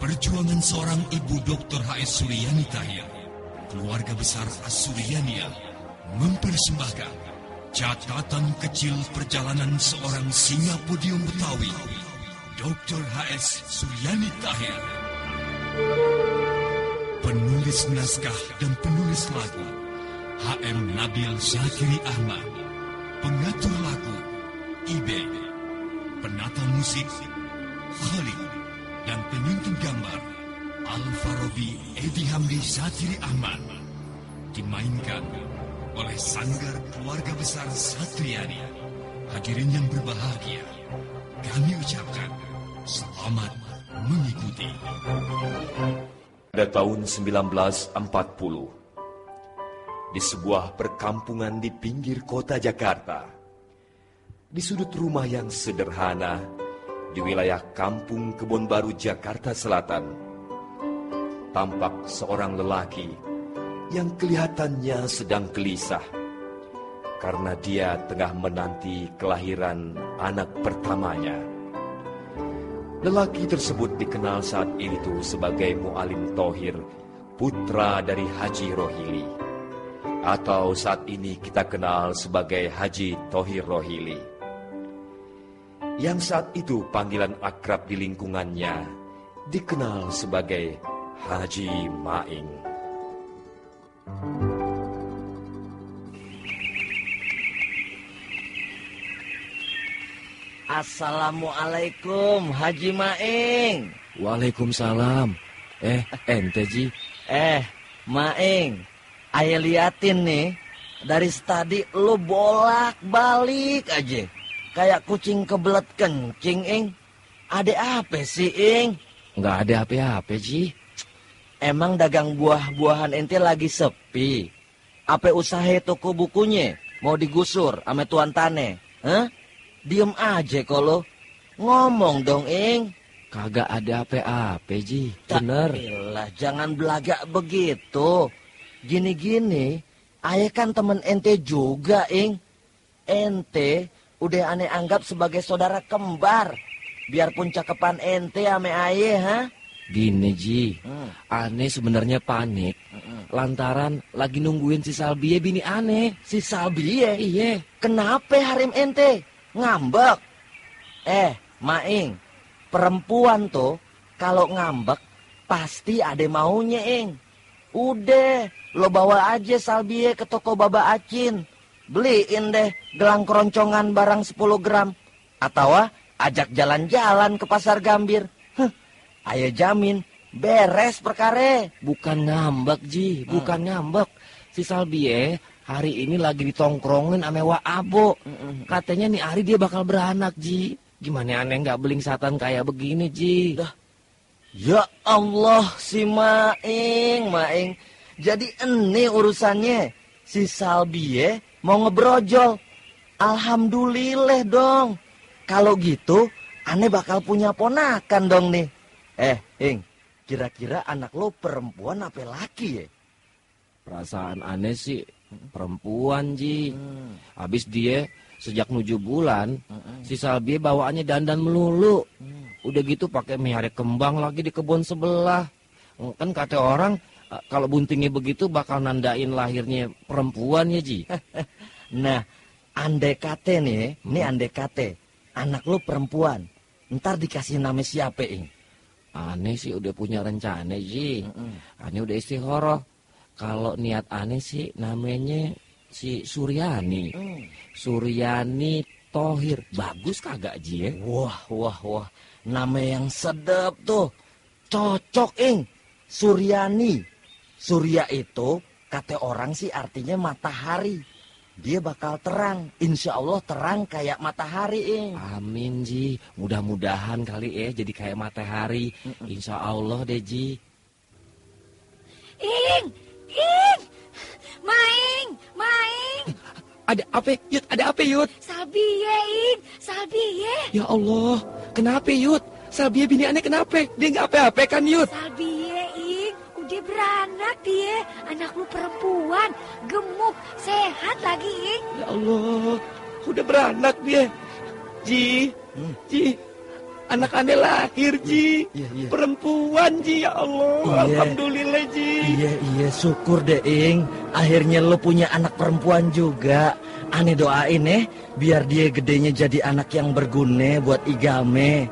Perjuangan seorang ibu Dr. H.S. Suryani Tahir, keluarga besar As-Suryania, mempersembahkan catatan kecil perjalanan seorang singa podium Betawi, Dr. H.S. Suryani Tahir. Penulis naskah dan penulis lagu H.M. Nabil Zakiri Ahmad. Pengatur lagu Ibe. Penata musik Khalid. Dan penyusun gambar Al-Farabi Edi Hamdi Zakiri Ahmad. Dimainkan oleh Sanggar Keluarga Besar Satriani. Hadirin yang berbahagia, kami ucapkan selamat mengikuti. Pada tahun 1940, di sebuah perkampungan di pinggir kota Jakarta, di sudut rumah yang sederhana, di wilayah Kampung Kebon Baru, Jakarta Selatan, tampak seorang lelaki yang kelihatannya sedang gelisah karena dia tengah menanti kelahiran anak pertamanya. Lelaki tersebut dikenal saat itu sebagai Mu'alim Thohir, putra dari Haji Rohili, atau saat ini kita kenal sebagai Haji Thohir Rohili, yang saat itu panggilan akrab di lingkungannya dikenal sebagai Haji Maing. Assalamualaikum Haji Maing. Waalaikumsalam. Ente Ji. Maing, ayah liatin nih, dari tadi lu bolak-balik aja kayak kucing kebelet kencing, Ing. Ada apa sih, Ing? Nggak ada apa-apa, Ji. Emang dagang buah-buahan ente lagi sepi? Apa usaha toko bukunya mau digusur sama tuan Tane? Hah? Diem aja kalau ngomong dong, Ing. Kagak ada apa-apa, Ji. Bener. Iyalah, jangan belagak begitu. Gini-gini, ayah kan temen ente juga, Ing. Ente udah aneh anggap sebagai saudara kembar. Biarpun cakepan ente ame ayah, ha? Gini, Ji. Aneh sebenarnya panik. Lantaran lagi nungguin si Salbie bini aneh. Si Salbie? Iya. Kenapa harim ente? Ngambek? Maing, perempuan tuh kalau ngambek pasti ada maunya, Ing. Udah, lo bawa aja Salbie ke toko Baba Acin. Beliin deh gelang keroncongan barang 10 gram. Atau ajak jalan-jalan ke pasar Gambir. Ayo jamin beres perkara. Bukan ngambek, Ji. Bukan ngambek. Si Salbie hari ini lagi ditongkrongin ame Wak Abo. Katanya nih hari dia bakal beranak, Ji. Gimana aneh nggak beling satan kayak begini, Ji? Dah. Ya Allah, si Maing. Jadi ini urusannya. Si Salbie mau ngebrojol. Alhamdulillah dong. Kalau gitu, aneh bakal punya ponakan dong nih. Ing, kira-kira anak lo perempuan apa laki ya? Perasaan aneh sih perempuan, Ji. Habis dia sejak 7 bulan, si Salbie bawaannya dandan melulu. Udah gitu pakai miare kembang lagi di kebun sebelah. Kan kata orang kalau buntingnya begitu bakal nandain lahirnya perempuan ya, Ji. Nah, andai kate nih, ini andai kate anak lo perempuan, ntar dikasih nama siapa, Ing? Aneh sih udah punya rencana, Ji. Aneh udah istikharah. Kalau niat aneh sih namanya si Suryani. Suryani Thohir. Bagus kagak, Ji ya? Wah. Nama yang sedap tuh. Cocok, Ing. Suryani. Surya itu kata orang sih artinya matahari. Dia bakal terang. Insya Allah terang kayak matahari, Ing. Amin, Ji. Mudah-mudahan kali jadi kayak matahari. Insya Allah deh, Ji. Ing! Maing! Ada apa, Yud? Ada apa, Yud? Salbie, Ing! Salbie! Ya Allah, kenapa, Yud? Salbie bini aneh kenapa? Dia nggak apa-apa kan, Yud? Salbie, Ing! Udah beranak dia. Anak lu perempuan. Gemuk, sehat lagi, Ing. Ya Allah, udah beranak dia. Ji. anak ane lahir, Ji. Iya. Perempuan, Ji, ya Allah. Iya. Alhamdulillah, Ji. Iya, syukur deh, Ing. Akhirnya lo punya anak perempuan juga. Ane doain biar dia gedenya jadi anak yang berguna buat Igame.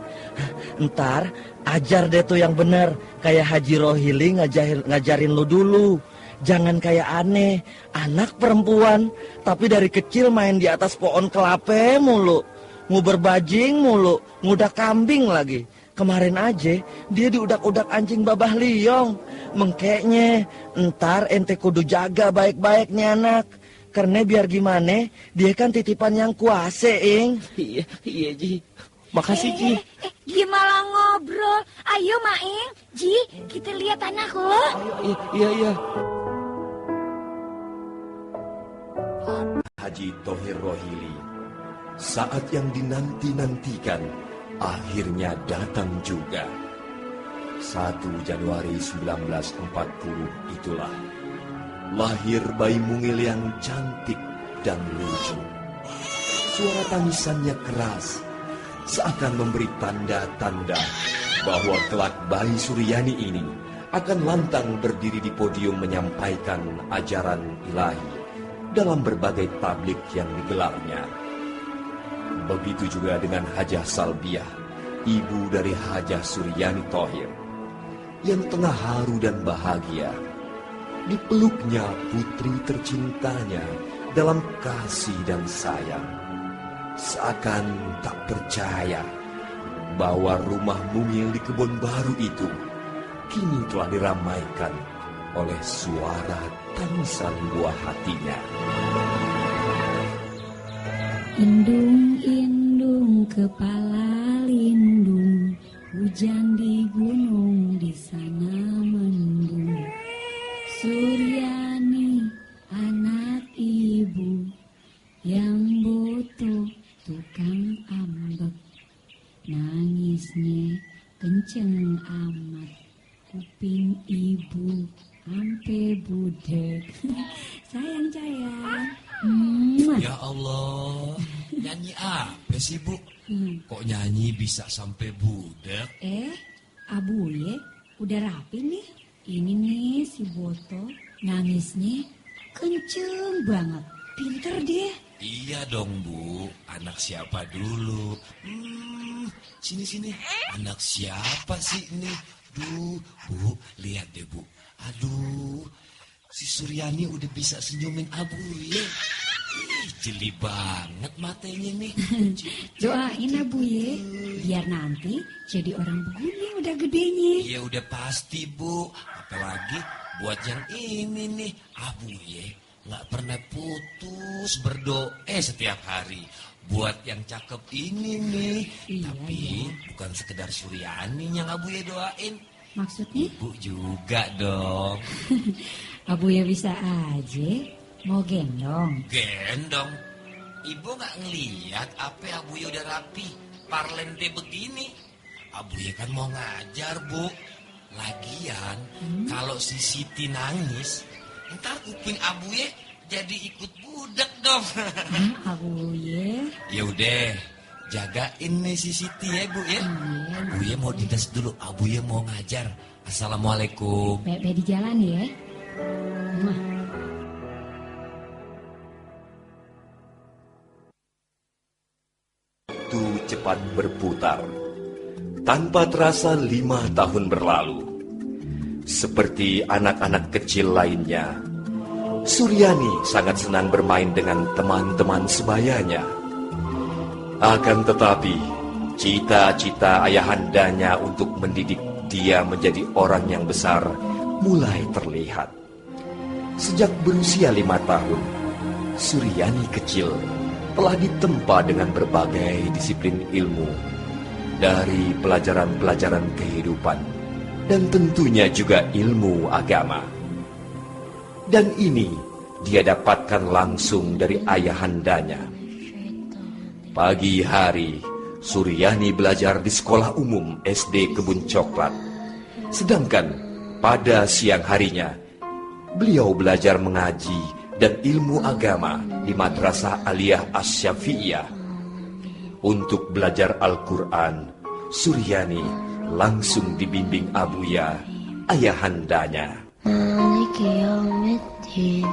Ntar ajar deh tuh yang bener. Kayak Haji Rohili ngajarin lo dulu. Jangan kayak aneh, anak perempuan, tapi dari kecil main di atas pohon kelapa mulu. Nguber bajing mulu, ngudak kambing lagi. Kemarin aja dia diudak-udak anjing babah liong. Mengkeknya, ntar ente kudu jaga baik-baik nih anak. Karena biar gimana, dia kan titipan yang kuase, Ing. Iya, Ji. Makasih, Ji. Dia malah ngobrol. Ayo, Maing. Ji, kita lihat anak lo. Iya. Haji Thohir Rohili, saat yang dinanti-nantikan akhirnya datang juga. 1 Januari 1940 itulah lahir bayi mungil yang cantik dan lucu. Suara tangisannya keras, seakan memberi tanda-tanda bahwa kelak bayi Suryani ini akan lantang berdiri di podium menyampaikan ajaran ilahi dalam berbagai tablik yang digelarnya. Begitu juga dengan Hajah Salbiah, ibu dari Hajah Suryani Thohir, yang tengah haru dan bahagia dipeluknya putri tercintanya dalam kasih dan sayang. Seakan tak percaya bahwa rumah mungil di Kebon Baru itu kini telah diramaikan oleh suara tangisan buah hatinya. Indung-indung kepala lindung, hujan di gunung di sana mendung. Suryani anak ibu yang butuh tukang ambek, nangisnya kenceng amat, kuping ibu ampe budek. Sayang. Ya Allah, nyanyi apa sih, Bu? Kok nyanyi bisa sampai budak? Abuye udah rapi nih. Ini nih si Boto nangisnya kenceng banget. Pinter dia. Iya dong, Bu. Anak siapa dulu? Sini. Anak siapa sih ini? Bu, lihat deh, Bu. Aduh, si Suryani udah bisa senyumin Abuye. Jeli banget matanya nih. Doain Abuye biar nanti jadi orang begini udah gedenya. Iya udah pasti, Bu. Apalagi buat yang ini nih, Abuye nggak pernah putus berdoa setiap hari buat yang cakep ini nih. Iya, Tapi bukan sekedar Suryani yang Abuye doain. Maksudnya? Ibu juga dong. Abuye bisa aja mau gendong. Gendong. Ibu nggak ngeliat apa Abuye udah rapi, parlente begini. Abuye kan mau ngajar, Bu. Lagian kalau si Siti nangis, ntar kuping Abuye jadi ikut budak dong. Abuye. Ya udah, jagain nih si Siti ya, Bu ya. Abuye mau dites dulu, Abuye mau ngajar. Assalamualaikum. Be di jalan ya. Waktu cepat berputar. Tanpa terasa 5 tahun berlalu. Seperti anak-anak kecil lainnya, Suryani sangat senang bermain dengan teman-teman sebayanya. Akan tetapi, cita-cita ayahandanya untuk mendidik dia menjadi orang yang besar mulai terlihat. Sejak berusia 5 tahun, Suryani kecil telah ditempa dengan berbagai disiplin ilmu, dari pelajaran-pelajaran kehidupan, dan tentunya juga ilmu agama. Dan ini dia dapatkan langsung dari ayahandanya. Pagi hari, Suryani belajar di sekolah umum SD Kebun Coklat. Sedangkan pada siang harinya, beliau belajar mengaji dan ilmu agama di Madrasah Aliyah Asy-Syafi'iyah. Untuk belajar Al-Quran, Suryani langsung dibimbing Abuya, ayahandanya. Maliki yaumiddin.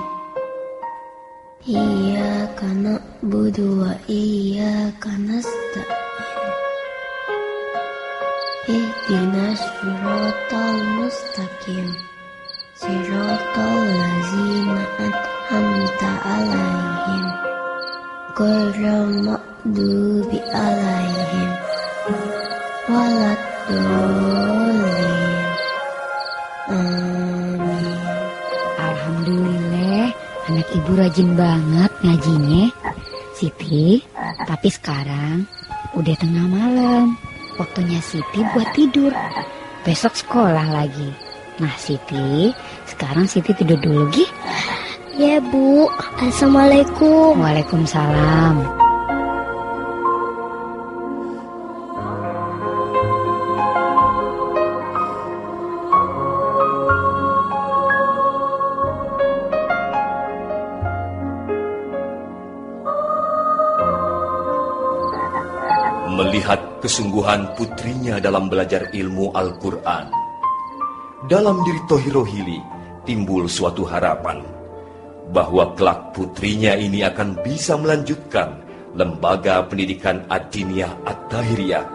Iyyaka na'budu wa iyyaka nasta'in. Ihdinas siratal mustaqim. Siratal ladzina an'amta 'alaihim. Ghairil maghdubi 'alaihim waladdallin. Amin. Alhamdulillah, anak ibu rajin banget ngajinya. Siti, tapi sekarang udah tengah malam. Waktunya Siti buat tidur. Besok sekolah lagi. Nah Siti, sekarang Siti tidur dulu Gi. Ya Bu, Assalamualaikum. Waalaikumsalam. Melihat kesungguhan putrinya dalam belajar ilmu Al-Quran, dalam diri Tohirohili timbul suatu harapan bahwa kelak putrinya ini akan bisa melanjutkan lembaga pendidikan Ad-Diniyah At-Tahiriyah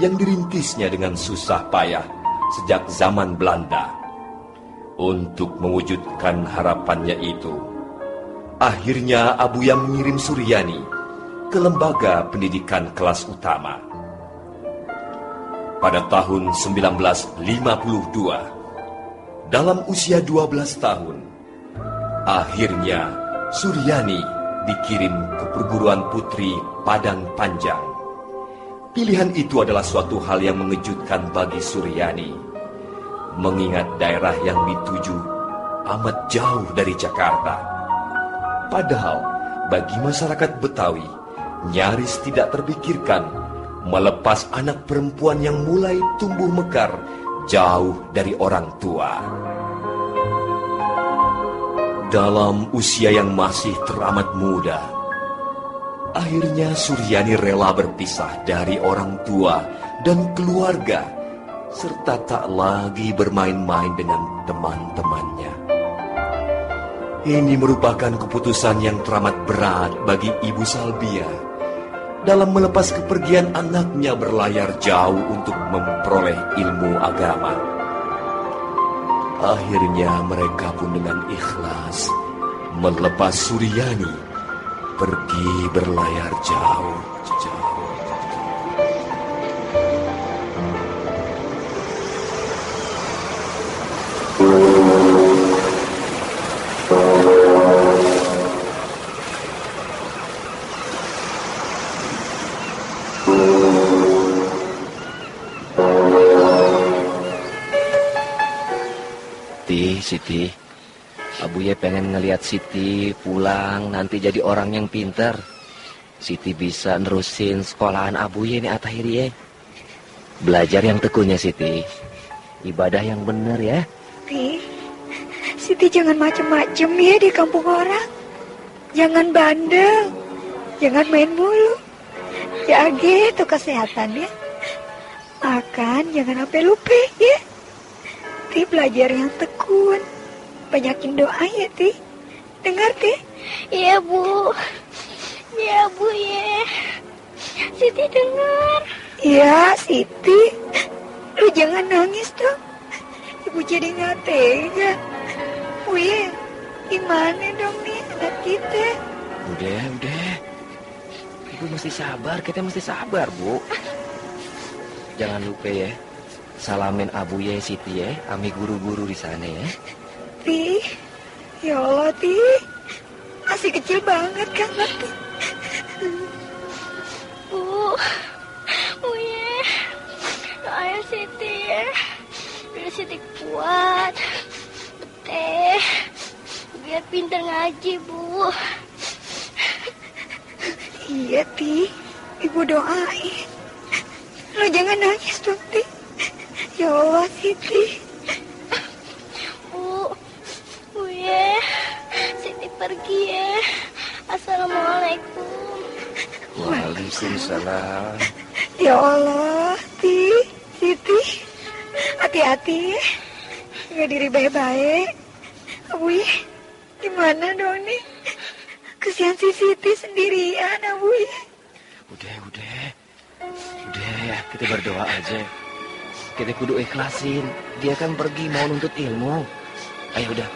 yang dirintisnya dengan susah payah sejak zaman Belanda. Untuk mewujudkan harapannya itu, akhirnya Abuya mengirim Suryani ke lembaga pendidikan kelas utama. Pada tahun 1952, dalam usia 12 tahun, akhirnya Suryani dikirim ke perguruan putri Padang Panjang. Pilihan itu adalah suatu hal yang mengejutkan bagi Suryani, mengingat daerah yang dituju amat jauh dari Jakarta. Padahal bagi masyarakat Betawi, nyaris tidak terpikirkan melepas anak perempuan yang mulai tumbuh mekar jauh dari orang tua. Dalam usia yang masih teramat muda, akhirnya Suryani rela berpisah dari orang tua dan keluarga, serta tak lagi bermain-main dengan teman-temannya. Ini merupakan keputusan yang teramat berat bagi Ibu Salbia dalam melepas kepergian anaknya berlayar jauh untuk memperoleh ilmu agama. Akhirnya mereka pun dengan ikhlas melepas Suryani pergi berlayar jauh. Siti, Abuye pengen ngelihat Siti pulang nanti jadi orang yang pinter. Siti bisa nerusin sekolahan Abuye nih At-Tahiriyah. Belajar yang tekunya Siti, ibadah yang bener ya. Siti jangan macem-macem ya di kampung orang. Jangan bandel, jangan main mulu. Ya gitu kesehatannya. Makan jangan sampai lupa ya. Ti belajar yang tekun, banyakin doa ya Ti. Dengar Ti? Iya Bu. Ya Bu ya. Siti dengar. Iya Siti. Lu jangan nangis dong. Ibu jadi nggak tega. Wih, gimana dong nih anak kita? Udah. Ibu mesti sabar, kita mesti sabar Bu. Jangan lupa ya. Salamin Abuye Siti ya, ami guru-guru di sana ya. Ti, ya Allah Ti, masih kecil banget kan Ti. Bu ya, doain Siti ya. Biar Siti kuat, beteh, biar pintar ngaji Bu. Iya Ti, Ibu doain. Lo jangan nangis dong Ti. Ya Allah Siti. Bu ya, Siti pergi ya. Assalamualaikum. Waalaikumsalam. Ya Allah Ti. hati-hati ya. Nggak diri baik-baik. Abuye, gimana dong nih? Kesian si Siti sendirian, Abuye. Udah, kita berdoa aja. Kita kudu ikhlasin. Dia kan pergi mau nuntut ilmu. Ayo udah.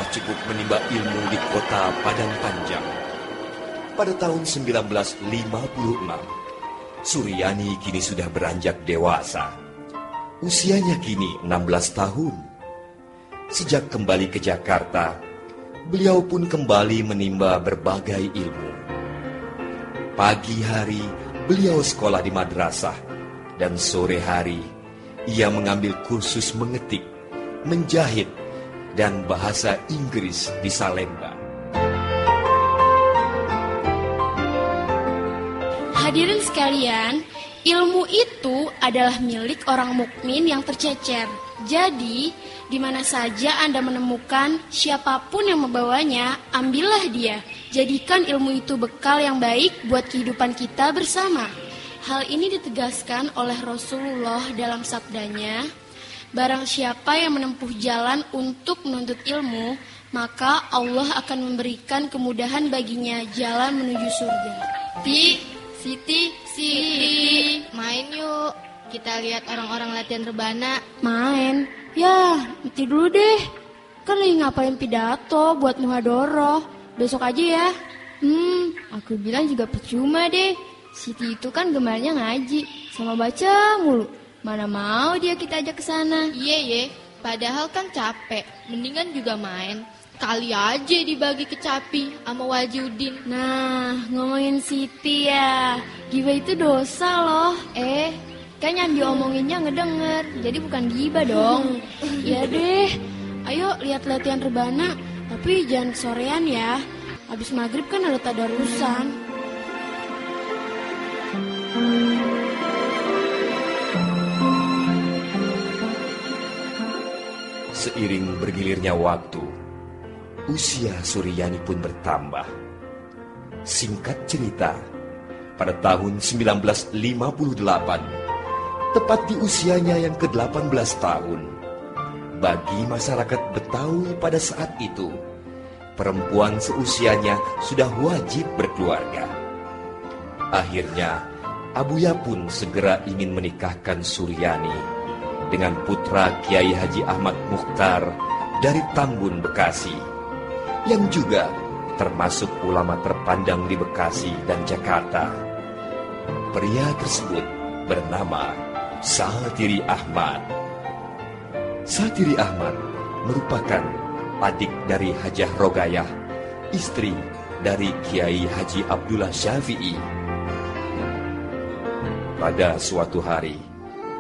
Cukup menimba ilmu di kota Padang Panjang. Pada tahun 1956, Suryani kini sudah beranjak dewasa. Usianya kini 16 tahun. Sejak kembali ke Jakarta, beliau pun kembali menimba berbagai ilmu. Pagi hari, beliau sekolah di madrasah, dan sore hari, ia mengambil kursus mengetik, menjahit, dan bahasa Inggris di Salemba. Hadirin sekalian, ilmu itu adalah milik orang mukmin yang tercecer. Jadi, di mana saja Anda menemukan siapapun yang membawanya, ambillah dia. Jadikan ilmu itu bekal yang baik buat kehidupan kita bersama. Hal ini ditegaskan oleh Rasulullah dalam sabdanya, barang siapa yang menempuh jalan untuk menuntut ilmu, maka Allah akan memberikan kemudahan baginya jalan menuju surga. Siti, main yuk. Kita lihat orang-orang latihan rebana. Main? Ya, nanti dulu deh. Kan lagi ngapain pidato buat muhadoroh. Besok aja ya. Aku bilang juga percuma deh. Siti itu kan gemarnya ngaji sama baca mulu. Mana mau dia kita ajak ke sana? Iya, padahal kan capek. Mendingan juga main. Kali aja dibagi kecapi sama Wajiudin. Nah, ngomongin Siti ya. Gibah itu dosa loh. Kan yang diomonginnya ngedenger. Jadi bukan gibah dong. Ya deh. Ayo lihat latihan rebana. Tapi jangan kesorean ya. Habis maghrib kan ada tadarusan. Seiring bergilirnya waktu, usia Suryani pun bertambah. Singkat cerita, pada tahun 1958, tepat di usianya yang ke-18 tahun, bagi masyarakat Betawi pada saat itu, perempuan seusianya sudah wajib berkeluarga. Akhirnya, Abuya pun segera ingin menikahkan Suryani dengan putra Kiai Haji Ahmad Mukhtar dari Tambun, Bekasi, yang juga termasuk ulama terpandang di Bekasi dan Jakarta. Pria tersebut bernama Satiri Ahmad. Satiri Ahmad merupakan adik dari Hajah Rogayah, istri dari Kiai Haji Abdullah Syafi'i. Pada suatu hari,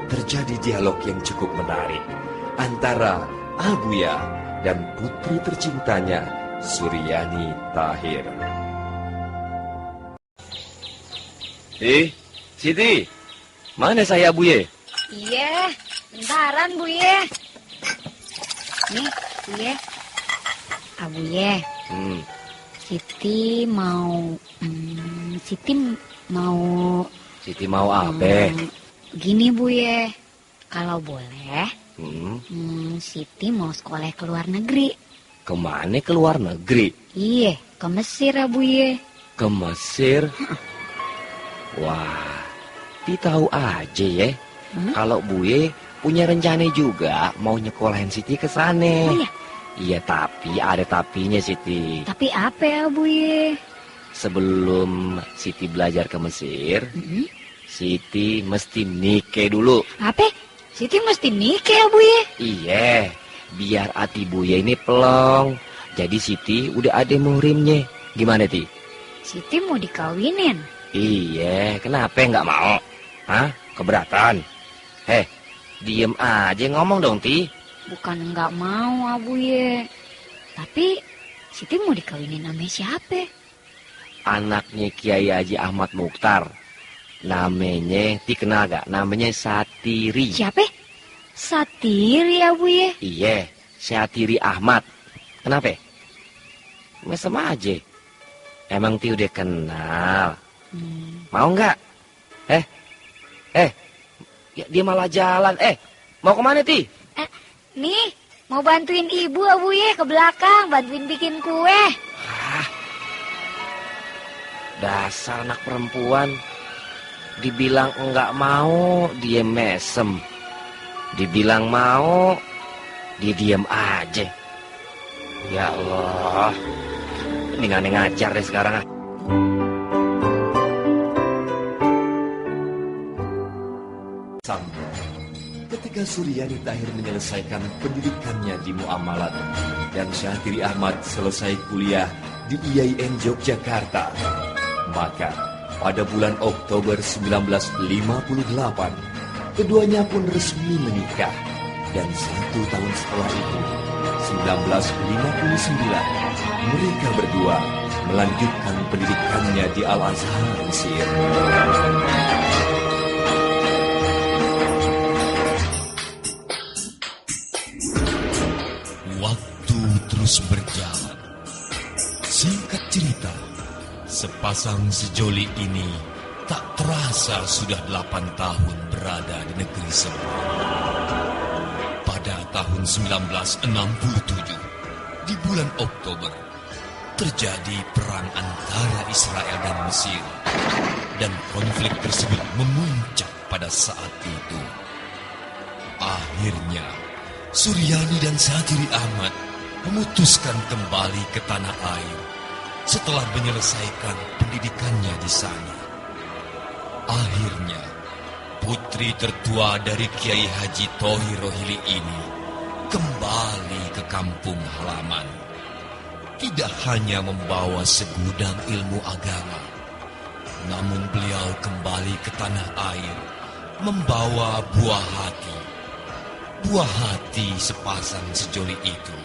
terjadi dialog yang cukup menarik antara Abuya dan putri tercintanya, Suryani Tahir. Siti, mana saya Abuye? Iya, bentaran Buye. Nih, Buye. Abuye. Siti mau apa? Gini Buye, kalau boleh, Siti mau sekolah ke luar negeri. Kemana ke luar negeri? Iya, ke Mesir ya Buye. Ke Mesir? Wah, tahu aja ya. Kalau Buye punya rencana juga mau nyekolahin Siti ke sana. Iya, tapi ada tapinya Siti. Tapi apa ya Buye? Sebelum Siti belajar ke Mesir, Siti mesti nikah dulu. Apa? Siti mesti nikah ya Buye? Iya, biar hati Buye ini pelong. Jadi Siti udah ada muhrimnya. Gimana, Ti? Siti mau dikawinin. Iya, kenapa nggak mau? Hah? Keberatan? Diem aja ngomong dong, Ti. Bukan nggak mau, Abuye. Tapi Siti mau dikawinin sama siapa? Anaknya Kiai Haji Ahmad Mukhtar. Namanya, Ti kenal gak? Namanya Satiri. Siapa? Satiri, Abuye. Iya, Satiri Ahmad. Kenapa? Mesem aja. Emang Ti udah kenal. Mau nggak? Dia malah jalan. Mau kemana, Ti? Nih, mau bantuin ibu, Abuye, ke belakang. Bantuin bikin kue. Dasar anak perempuan. Dibilang enggak mau, dia mesem. Dibilang mau, dia diam aja. Ya Allah, ini nggak ngajar deh sekarang. Ketika Suryani Tahir menyelesaikan pendidikannya di Muamalat dan Satiri Ahmad selesai kuliah di IAIN Yogyakarta, maka pada bulan Oktober 1958, keduanya pun resmi menikah. Dan 1 tahun setelah itu, 1959, mereka berdua melanjutkan pendidikannya di Al-Azhar, Mesir. Waktu terus berjalan. Singkat cerita, sepasang sejoli ini tak terasa sudah 8 tahun berada di negeri seberang. Pada tahun 1967, di bulan Oktober, terjadi perang antara Israel dan Mesir. Dan konflik tersebut memuncak pada saat itu. Akhirnya, Suryani dan Satiri Ahmad memutuskan kembali ke tanah air setelah menyelesaikan pendidikannya di sana. Akhirnya, putri tertua dari Kiai Haji Thohir Rohili ini kembali ke kampung halaman. Tidak hanya membawa segudang ilmu agama, namun beliau kembali ke tanah air membawa buah hati. Buah hati sepasang sejoli itu,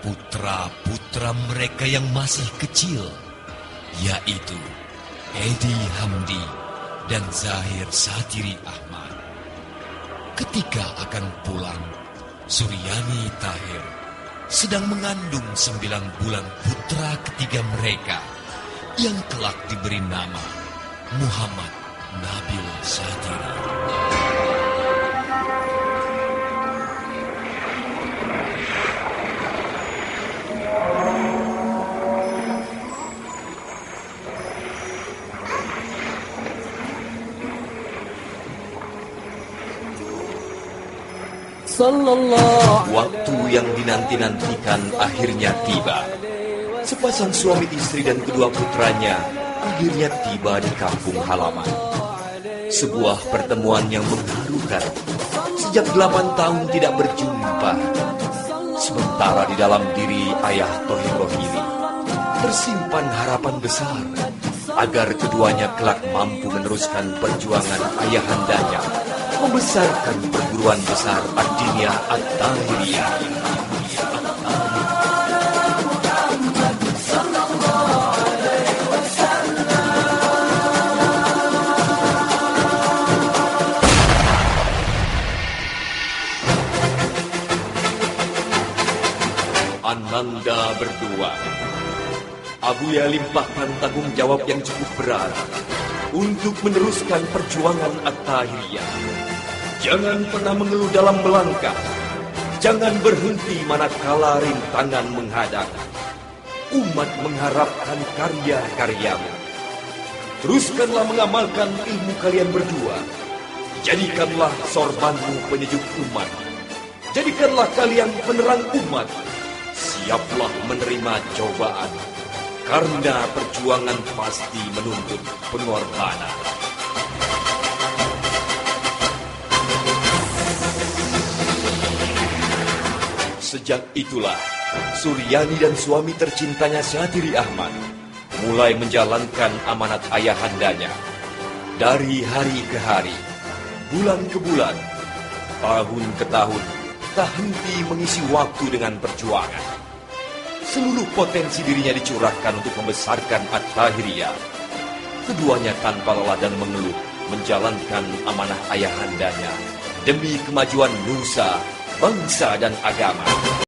putra-putra mereka yang masih kecil, yaitu Edi Hamdi dan Zahir Satiri Ahmad. Ketika akan pulang, Suryani Tahir sedang mengandung 9 bulan putra ketiga mereka yang kelak diberi nama Muhammad Nabil Satiri. Waktu yang dinanti-nantikan akhirnya tiba. Sepasang suami istri dan kedua putranya akhirnya tiba di kampung halaman. Sebuah pertemuan yang mengharukan. Sejak 8 tahun tidak berjumpa. Sementara di dalam diri ayah Thohir Rohili tersimpan harapan besar agar keduanya kelak mampu meneruskan perjuangan ayahandanya membesarkan perguruan besar Ad-Diniyah At-Tahiriyah. Ananda berdua, Abuya limpahkan tanggung jawab yang cukup berat untuk meneruskan perjuangan At-Tahiriyah. Jangan pernah mengeluh dalam melangkah. Jangan berhenti manakala rintangan menghadang. Umat mengharapkan karya-karyamu. Teruskanlah mengamalkan ilmu kalian berdua. Jadikanlah sorbanmu penyejuk umat. Jadikanlah kalian penerang umat. Siaplah menerima cobaan. Karena perjuangan pasti menuntut pengorbanan. Sejak itulah Suryani dan suami tercintanya Syatiri Ahmad mulai menjalankan amanat ayahandanya. Dari hari ke hari, bulan ke bulan, tahun ke tahun, tak henti mengisi waktu dengan perjuangan. Seluruh potensi dirinya dicurahkan untuk membesarkan At-Tahiriyah. Keduanya tanpa lelah dan mengeluh menjalankan amanah ayahandanya demi kemajuan nusa, bangsa dan agama.